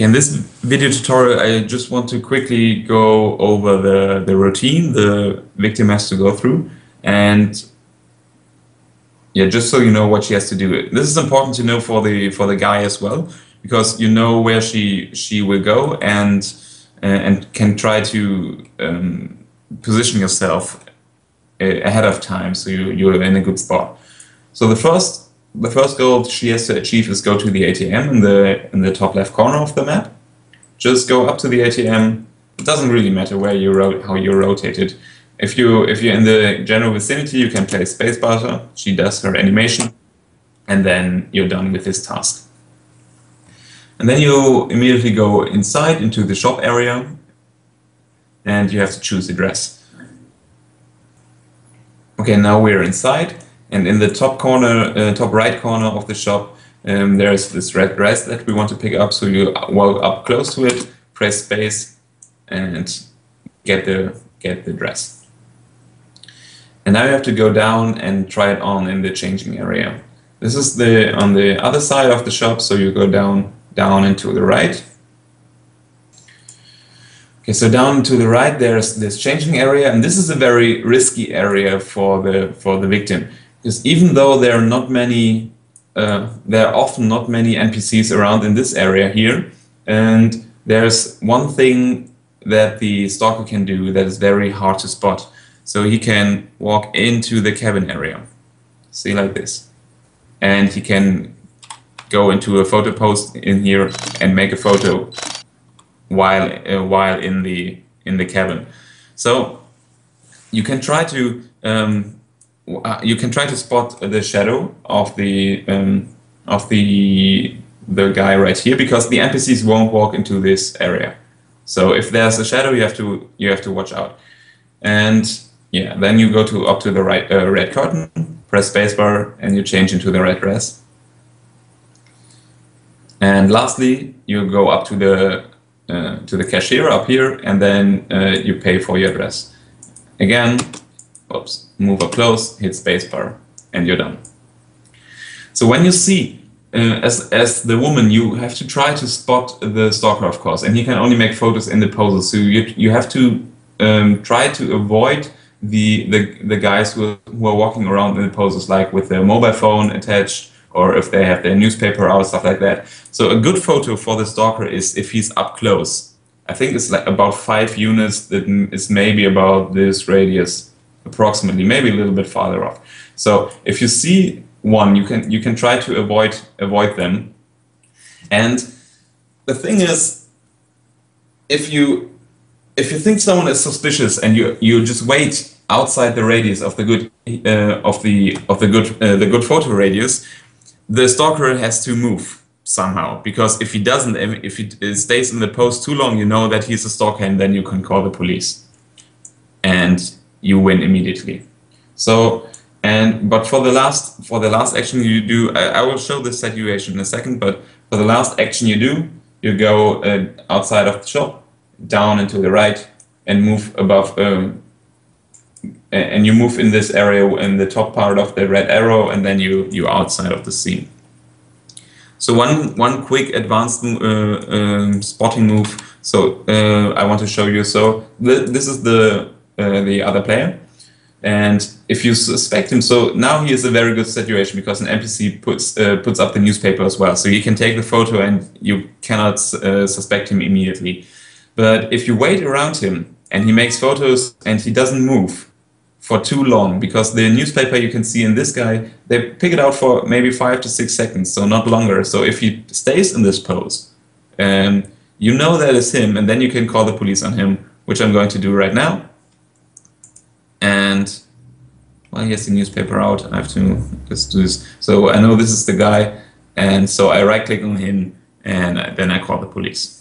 Okay, in this video tutorial, I just want to quickly go over the routine the victim has to go through, and yeah, just so you know what she has to do. This is important to know for the guy as well, because you know where she will go and can try to position yourself ahead of time, so you're in a good spot. So the first goal she has to achieve is go to the ATM in the top left corner of the map. Just go up to the ATM. It doesn't really matter where how you rotate it. If you're in the general vicinity, you can play spacebar. She does her animation, and then you're done with this task. And then you immediately go inside into the shop area, and you have to choose a dress. Okay, now we're inside, and in the top corner, top right corner of the shop, there's this red dress that we want to pick up. So you walk up close to it, press space, and get the dress. And now you have to go down and try it on in the changing area. This is on the other side of the shop, so you go down and to the right. Okay, so down to the right there's this changing area, and this is a very risky area for the victim, because even though there are often not many NPCs around in this area here, and there's one thing that the stalker can do that is very hard to spot. So he can walk into the cabin area, see, like this, and he can go into a photo post in here and make a photo while in the cabin. So you can try to spot the shadow of the guy right here, because the NPCs won't walk into this area. So if there's a shadow, you have to watch out. And yeah, then you go up to the right red curtain, press spacebar, and you change into the red dress. And lastly, you go up to the cashier up here, and then you pay for your dress. Again, oops, move up close, hit spacebar, and you're done. So when you see, as the woman, you have to try to spot the stalker, of course, and he can only make photos in the poses. So you have to try to avoid the guys who are walking around in the poses, like with their mobile phone attached, or if they have their newspaper out, stuff like that. So a good photo for the stalker is if he's up close. I think it's like about 5 units, that is maybe about this radius, approximately, maybe a little bit farther off. So if you see one, you can try to avoid them. And the thing is, if you think someone is suspicious and you just wait outside the radius of the good photo radius, the stalker has to move somehow, because if he doesn't, if he stays in the pose too long, you know that he's a stalker, and then you can call the police and you win immediately. So, but for the last action you do, I will show this situation in a second, but for the last action you do, you go outside of the shop, down and to the right, and move above, and you move in this area in the top part of the red arrow, and then you're outside of the scene. So one quick advanced spotting move. So I want to show you. So this is the other player, and if you suspect him, so now he is a very good situation, because an NPC puts up the newspaper as well, so you can take the photo and you cannot suspect him immediately. But if you wait around him and he makes photos and he doesn't move for too long, because the newspaper you can see in this guy, they pick it out for maybe 5 to 6 seconds, so not longer. So if he stays in this pose, you know that is him, and then you can call the police on him, which I'm going to do right now. And well, he has the newspaper out. I have to just do this. So I know this is the guy, and so I right-click on him, and then I call the police.